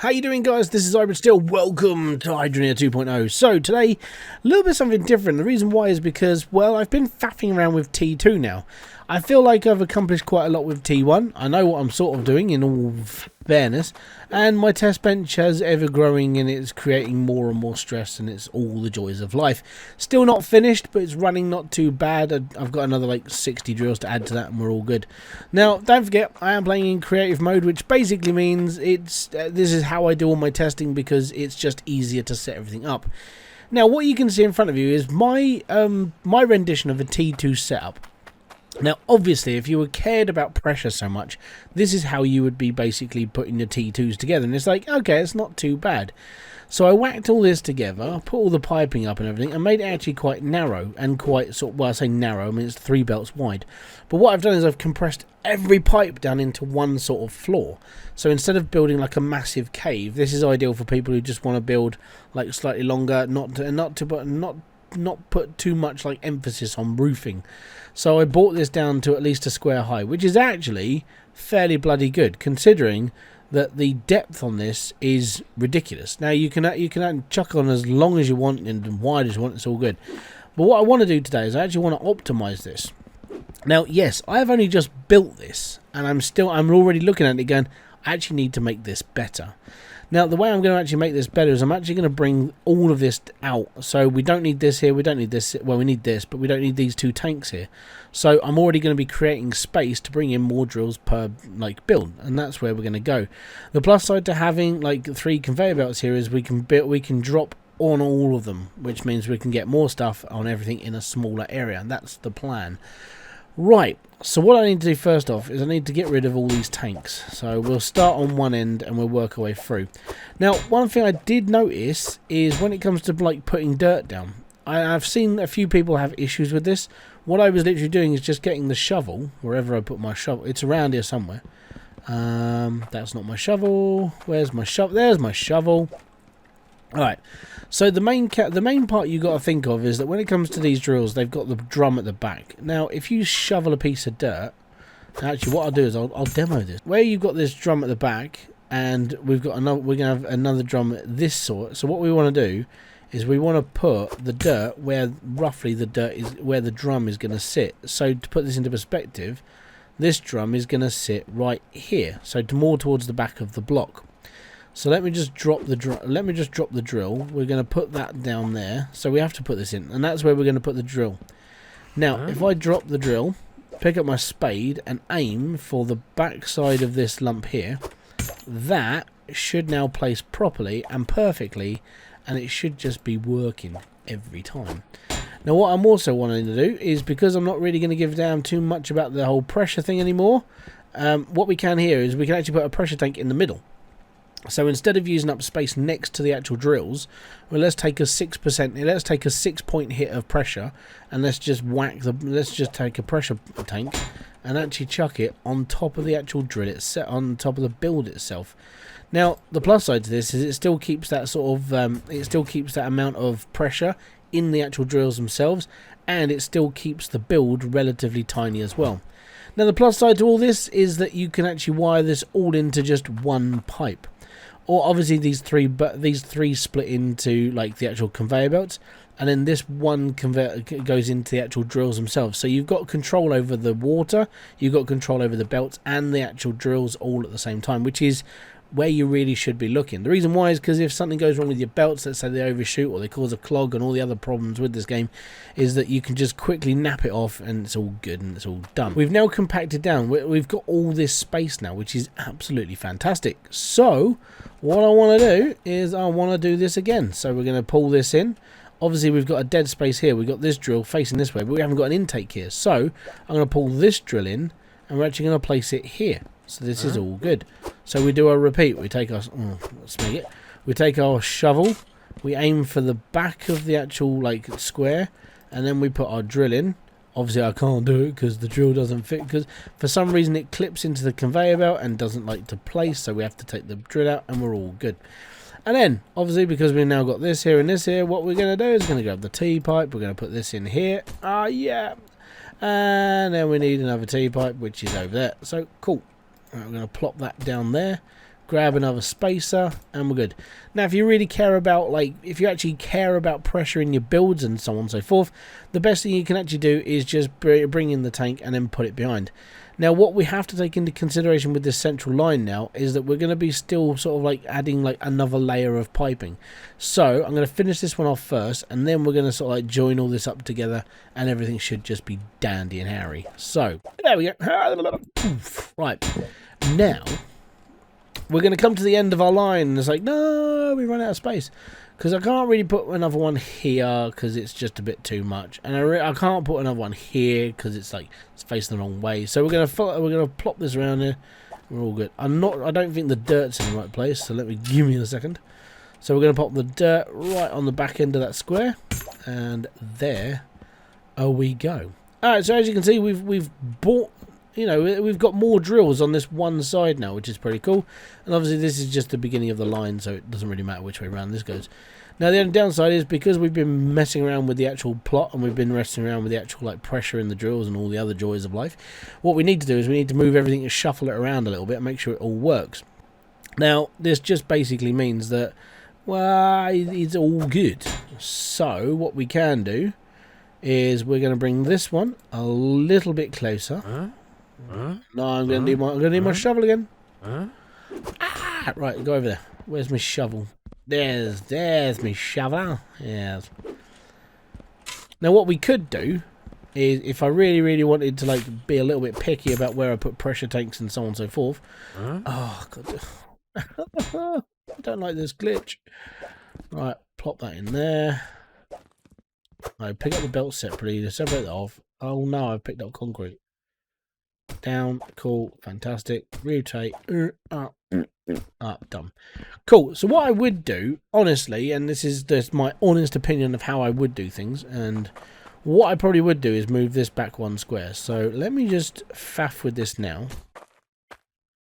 How you doing, guys? This is Hybridsteel. Welcome to Hydroneer 2.0. So today, a little bit something different. The reason why is because, well, I've been faffing around with T2 now. I feel like I've accomplished quite a lot with T1. I know what I'm sort of doing, in all fairness, and my test bench has ever growing and it's creating more and more stress, and it's all the joys of life. Still not finished, but it's running not too bad. I've got another like 60 drills to add to that and we're all good. Now, don't forget, I am playing in creative mode, which basically means it's this is how I do all my testing, because it's just easier to set everything up. Now, what you can see in front of you is my my rendition of a T2 setup. Now, obviously, if you were cared about pressure so much, this is how you would be basically putting the T2s together. And it's like, okay, it's not too bad. So I whacked all this together, put all the piping up and everything, and made it actually quite narrow and quite sort of, well, I say narrow, I mean it's 3 belts wide. But what I've done is I've compressed every pipe down into one sort of floor. So instead of building like a massive cave, this is ideal for people who just want to build like slightly longer, not put too much like emphasis on roofing. So I brought this down to at least a square high, which is actually fairly bloody good, considering that the depth on this is ridiculous. Now you can chuck on as long as you want and wide as you want, it's all good. But what I want to do today is I actually want to optimize this. Now, yes, I have only just built this, and I'm already looking at it going, I actually need to make this better. Now, the way I'm going to actually make this better is I'm actually going to bring all of this out. So we don't need this here, we don't need this, well, we need this, but we don't need these 2 tanks here. So I'm already going to be creating space to bring in more drills per like build, and that's where we're going to go. The plus side to having like 3 conveyor belts here is we can drop on all of them, which means we can get more stuff on everything in a smaller area, and that's the plan. Right, so what I need to do first off is I need to get rid of all these tanks. So we'll start on one end and we'll work our way through. Now, one thing I did notice is when it comes to like putting dirt down, I've seen a few people have issues with this. What I was literally doing is just getting the shovel, wherever I put my shovel. It's around here somewhere. That's not my shovel. Where's my shovel? There's my shovel. Alright, so the main part you got to think of is that when it comes to these drills, they've got the drum at the back. Now, if you shovel a piece of dirt, actually what I'll do is I'll demo this. Where you've got this drum at the back, and we're gonna have another drum at this sort. So what we want to do is we want to put the dirt where roughly the dirt is, where the drum is going to sit. So to put this into perspective, this drum is going to sit right here, so more towards the back of the block. So let me just drop the drill. We're going to put that down there. So we have to put this in, and that's where we're going to put the drill. Now, if I drop the drill, pick up my spade and aim for the back side of this lump here, that should now place properly and perfectly, and it should just be working every time. Now, what I'm also wanting to do is, because I'm not really going to give a damn too much about the whole pressure thing anymore, what we can here is we can actually put a pressure tank in the middle. So instead of using up space next to the actual drills, well, let's take a 6-point hit of pressure, and let's just take a pressure tank and actually chuck it on top of the actual drill itself, on top of the build itself. Now, the plus side to this is it still keeps that sort of that amount of pressure in the actual drills themselves, and it still keeps the build relatively tiny as well. Now, the plus side to all this is that you can actually wire this all into just one pipe. Or obviously these three split into like the actual conveyor belts, and then this one conveyor goes into the actual drills themselves. So you've got control over the water, you've got control over the belts and the actual drills all at the same time, which is where you really should be looking. The reason why is because if something goes wrong with your belts, let's say they overshoot or they cause a clog and all the other problems with this game, is that you can just quickly nap it off and it's all good and it's all done. We've now compacted down. We've got all this space now, which is absolutely fantastic. So what I want to do is I want to do this again. So we're going to pull this in. Obviously, we've got a dead space here. We've got this drill facing this way, but we haven't got an intake here. So I'm going to pull this drill in, and we're actually going to place it here. So this is all good. So we do a repeat. We take our We take our shovel. We aim for the back of the actual like square, and then we put our drill in. Obviously, I can't do it because the drill doesn't fit, because for some reason it clips into the conveyor belt and doesn't like to place. So we have to take the drill out, and we're all good. And then, obviously, because we've now got this here and this here, what we're going to do is going to grab the T-pipe. We're going to put this in here. Yeah. And then we need another T-pipe, which is over there. So, cool. Right, we're going to plop that down there. grab another spacer, and we're good. Now, if you really care about, like, if you actually care about pressure in your builds and so on and so forth, the best thing you can actually do is just bring in the tank and then put it behind. Now, what we have to take into consideration with this central line now is that we're going to be still sort of like adding like another layer of piping. So I'm going to finish this one off first, and then we're going to sort of like join all this up together, and everything should just be dandy and hairy. So there we go. Right, now we're going to come to the end of our line, and it's like, no, we run out of space. Because I can't really put another one here because it's just a bit too much, and I can't put another one here because it's like it's facing the wrong way. So we're gonna plop this around here. We're all good. I don't think the dirt's in the right place. So give me a second. So we're gonna pop the dirt right on the back end of that square, and there we go. All right. So as you can see, we've bought. You know, we've got more drills on this one side now, which is pretty cool. And obviously this is just the beginning of the line, so it doesn't really matter which way around this goes. Now the only downside is because we've been messing around with the actual plot, and we've been messing around with the actual like pressure in the drills and all the other joys of life, what we need to do is we need to move everything and shuffle it around a little bit and make sure it all works. Now this just basically means that, well, it's all good. So what we can do is we're going to bring this one a little bit closer. No, I'm gonna need my shovel again. Ah, right, go over there. Where's my shovel? There's my shovel. Yes. Now, what we could do is, if I really wanted to like be a little bit picky about where I put pressure tanks and so on and so forth. Oh god, I don't like this glitch. Right, plop that in there. I pick up the belt separately to separate that off. Oh no, I've picked up concrete. Down, cool, fantastic. Rotate, up, done. Cool. So what I would do, honestly, and this is just my honest opinion of how I would do things, and what I probably would do is move this back one square. So let me just faff with this now.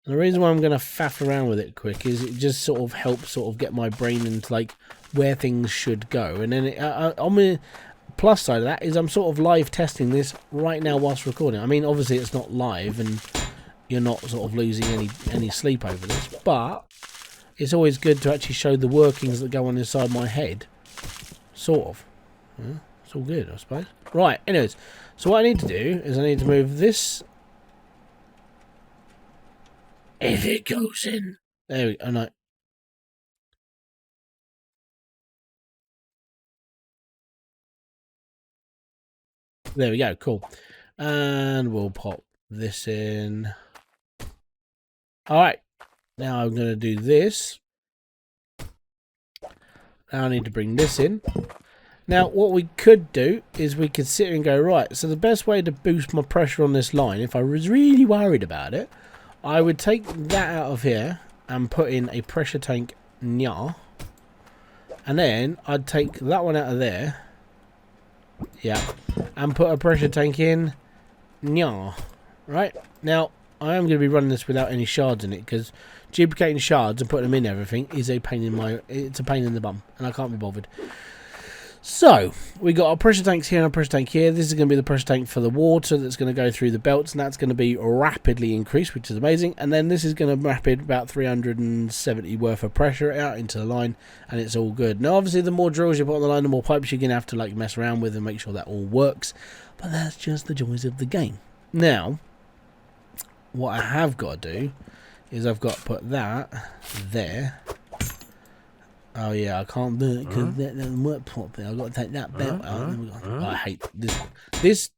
And the reason why I'm going to faff around with it quick is it just sort of helps sort of get my brain into like where things should go. And then on the plus side of that is I'm sort of live testing this right now whilst recording. I mean, obviously it's not live and you're not sort of losing any sleep over this, but it's always good to actually show the workings that go on inside my head. Sort of. Yeah, it's all good, I suppose. Right, anyways, so what I need to do is I need to move this. If it goes in. There we go. Oh, no. There we go, cool. And we'll pop this in. Alright, now I'm going to do this. Now I need to bring this in. Now, what we could do is we could sit here and go, right, so the best way to boost my pressure on this line, if I was really worried about it, I would take that out of here and put in a pressure tank, nya. And then I'd take that one out of there. Yeah, and put a pressure tank in, nya. Right, now I am going to be running this without any shards in it because duplicating shards and putting them in everything is a pain in it's a pain in the bum, and I can't be bothered. So we got our pressure tanks here and a pressure tank here. This is going to be the pressure tank for the water that's going to go through the belts, and that's going to be rapidly increased, which is amazing. And then this is going to rapid about 370 worth of pressure out into the line, and it's all good. Now, obviously, the more drills you put on the line, the more pipes you're going to have to like mess around with and make sure that all works. But that's just the joys of the game. Now, what I have got to do is I've got to put that there. Oh yeah, I can't do it because that doesn't work properly. I've got to take that belt out. I hate this. This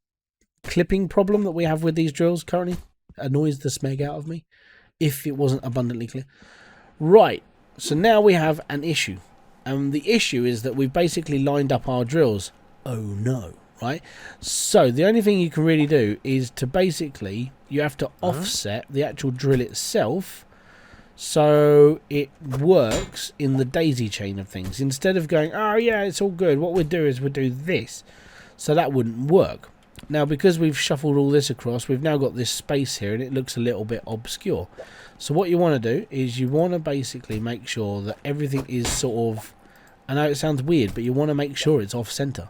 clipping problem that we have with these drills currently annoys the smeg out of me, if it wasn't abundantly clear. Right, so now we have an issue. And the issue is that we've basically lined up our drills. Oh no, right? So the only thing you can really do is to basically, you have to offset the actual drill itself so it works in the daisy chain of things. Instead of going, oh yeah, it's all good, what we'll do is we'll do this. So that wouldn't work. Now, because we've shuffled all this across, we've now got this space here and it looks a little bit obscure. So what you want to do is you want to basically make sure that everything is sort of, I know it sounds weird, but you want to make sure it's off center.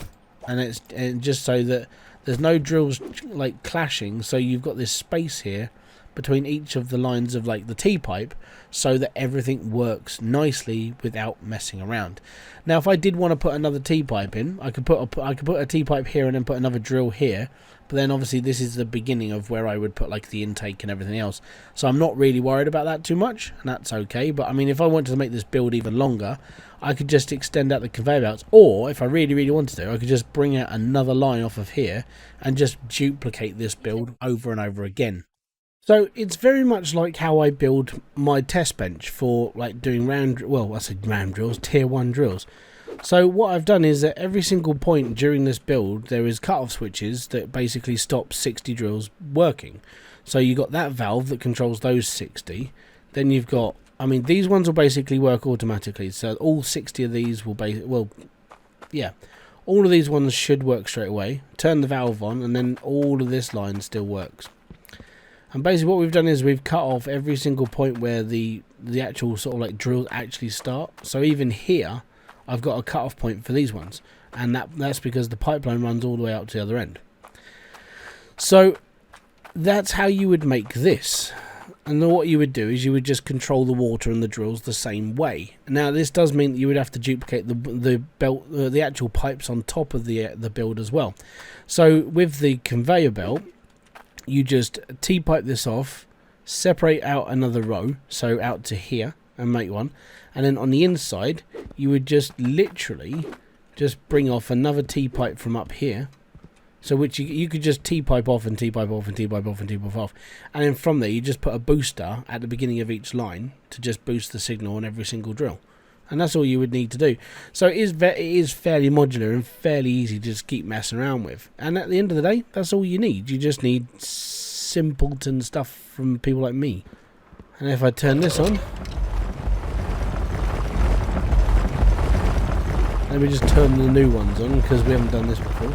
And just so that there's no drills like clashing, so you've got this space here between each of the lines of like the T-pipe, so that everything works nicely without messing around. Now if I did want to put another T-pipe in, I could put a T-pipe here and then put another drill here, but then obviously this is the beginning of where I would put like the intake and everything else, so I'm not really worried about that too much, and that's okay. But I mean, if I wanted to make this build even longer, I could just extend out the conveyor belts, or if I really wanted to, I could just bring out another line off of here and just duplicate this build over and over again. So it's very much like how I build my test bench for like doing round drills, tier 1 drills. So what I've done is at every single point during this build there is cut-off switches that basically stop 60 drills working. So you got that valve that controls those 60. Then you've got, I mean, these ones will basically work automatically. So all 60 of these will all of these ones should work straight away. Turn the valve on and then all of this line still works. And basically what we've done is we've cut off every single point where the actual sort of like drills actually start. So even here I've got a cut off point for these ones, and that's because the pipeline runs all the way out to the other end. So that's how you would make this. And then what you would do is you would just control the water and the drills the same way. Now this does mean that you would have to duplicate the actual pipes on top of the build as well. So with the conveyor belt, you just T-pipe this off, separate out another row, so out to here, and make one. And then on the inside, you would just literally just bring off another T-pipe from up here. So which you could just T-pipe off and T-pipe off and T-pipe off and T-pipe off. And then from there, you just put a booster at the beginning of each line to just boost the signal on every single drill. And that's all you would need to do. So it is fairly modular and fairly easy to just keep messing around with. And at the end of the day, that's all you need. You just need simpleton stuff from people like me. And if I turn this on, let me just turn the new ones on because we haven't done this before.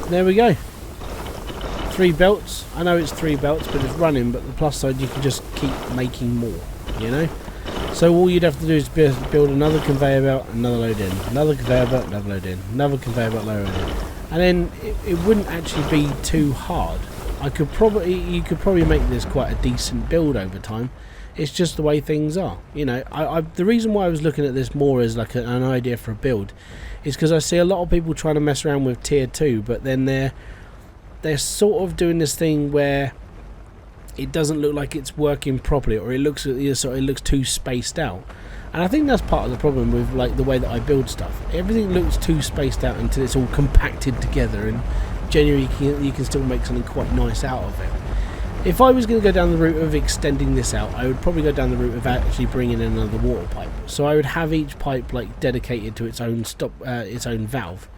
There we go. 3 belts. I know it's 3 belts, but it's running. But the plus side, you can just keep making more, you know. So all you'd have to do is build another conveyor belt, another load in, another conveyor belt, another load in, another conveyor belt, load in, and then it wouldn't actually be too hard. You could probably make this quite a decent build over time. It's just the way things are, you know. The reason why I was looking at this more as like an idea for a build is because I see a lot of people trying to mess around with tier 2, but then they're sort of doing this thing where it doesn't look like it's working properly, or it looks too spaced out. And I think that's part of the problem with like the way that I build stuff. Everything looks too spaced out until it's all compacted together, and genuinely you can still make something quite nice out of it. If I was going to go down the route of extending this out, I would probably go down the route of actually bringing in another water pipe. So I would have each pipe like dedicated to its own valve,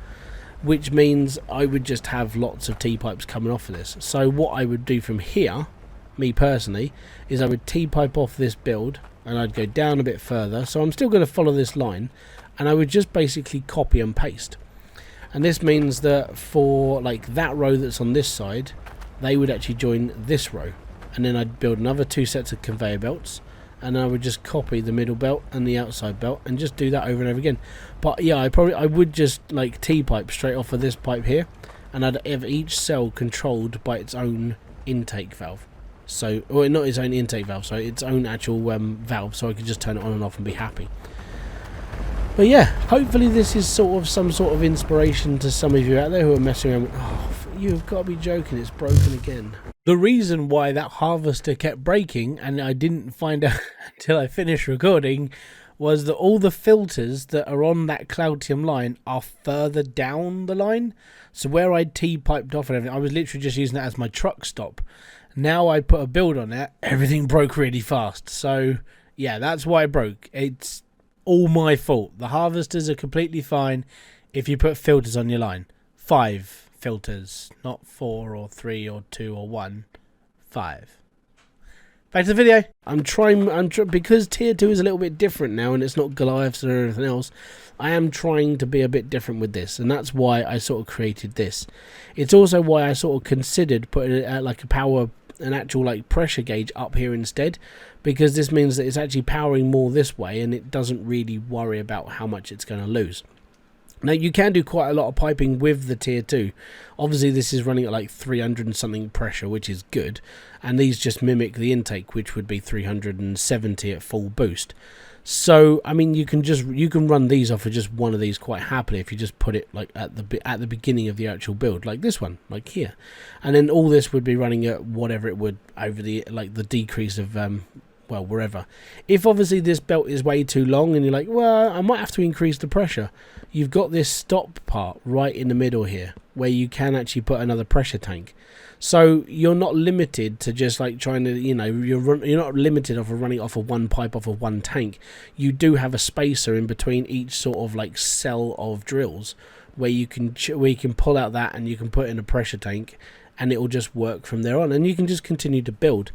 which means I would just have lots of T-pipes coming off of this. So what I would do from here, me personally, is I would T-pipe off this build and I'd go down a bit further. So I'm still going to follow this line, and I would just basically copy and paste. And this means that for like that row that's on this side, they would actually join this row, and then I'd build another 2 sets of conveyor belts, and I would just copy the middle belt and the outside belt and just do that over and over again. But yeah, I would just like T-pipe straight off of this pipe here, and I'd have each cell controlled by its own intake valve. So, or not its own intake valve, so its own actual valve, so I could just turn it on and off and be happy. But yeah, hopefully this is some sort of inspiration to some of you out there who are messing around with, oh, you've got to be joking, it's broken again. The reason why that harvester kept breaking, and I didn't find out until I finished recording, was that all the filters that are on that Cloutium line are further down the line. So where I'd T-piped off and everything, I was literally just using that as my truck stop. Now I put a build on it, everything broke really fast. So yeah, that's why it broke. It's all my fault. The harvesters are completely fine if you put filters on your line. 5 filters, not 4 or 3 or 2 or 1. 5. back to the video. Because tier 2 is a little bit different now and it's not Goliaths or anything else. I am trying to be a bit different with this, and that's why I sort of created this. It's also why I sort of considered putting it at like an actual like pressure gauge up here instead, because this means that it's actually powering more this way and it doesn't really worry about how much it's going to lose. Now you can do quite a lot of piping with the tier 2. Obviously this is running at like 300 and something pressure, which is good, and these just mimic the intake, which would be 370 at full boost. So I mean, you can run these off of just one of these quite happily if you just put it like at the beginning of the actual build, like this one, like here, and then all this would be running at whatever it would over the the decrease of well, wherever. If obviously this belt is way too long and you're like, well, I might have to increase the pressure, you've got this stop part right in the middle here where you can actually put another pressure tank. So you're not limited to just like trying to, you know, you're not limited off of running off of one pipe off of one tank. You do have a spacer in between each sort of like cell of drills where you can pull out that and you can put in a pressure tank, and it will just work from there on, and you can just continue to build.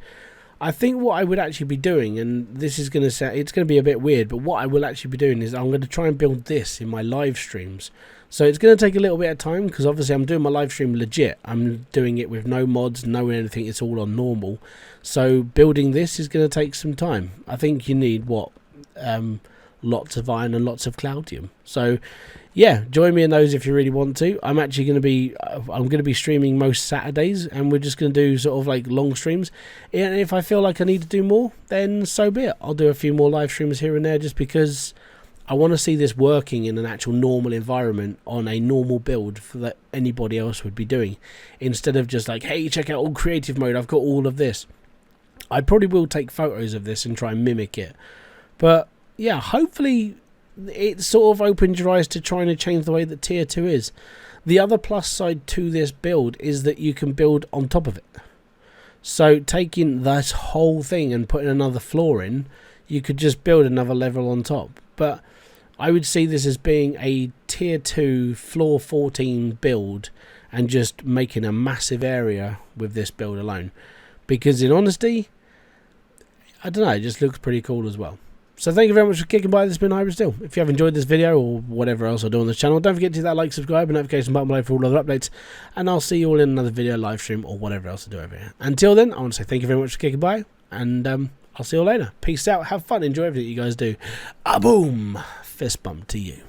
I think what I would actually be doing, and this is going to sound, it's going to be a bit weird, but what I will actually be doing is I'm going to try and build this in my live streams. So it's going to take a little bit of time, because obviously I'm doing my live stream legit. I'm doing it with no mods, no anything, it's all on normal. So building this is going to take some time. I think you need, what, lots of iron and lots of cloudium. So yeah, join me in those if you really want to. I'm actually going to be streaming most Saturdays, and we're just going to do sort of like long streams. And if I feel like I need to do more, then so be it. I'll do a few more live streams here and there, just because I want to see this working in an actual normal environment on a normal build that anybody else would be doing, instead of just like, hey, check out all creative mode, I've got all of this. I probably will take photos of this and try and mimic it, but yeah, hopefully it sort of opens your eyes to trying to change the way that tier 2 is. The other plus side to this build is that you can build on top of it. So taking this whole thing and putting another floor in, you could just build another level on top. But I would see this as being a tier 2 floor 14 build, and just making a massive area with this build alone, because in honesty, I don't know, it just looks pretty cool as well. So thank you very much for kicking by. This has been Hybridsteel. If you have enjoyed this video or whatever else I do on this channel, don't forget to hit that like, subscribe, and notification button below for all other updates. And I'll see you all in another video, live stream, or whatever else I do over here. Until then, I want to say thank you very much for kicking by, and I'll see you all later. Peace out, have fun, enjoy everything you guys do. A boom! Fist bump to you.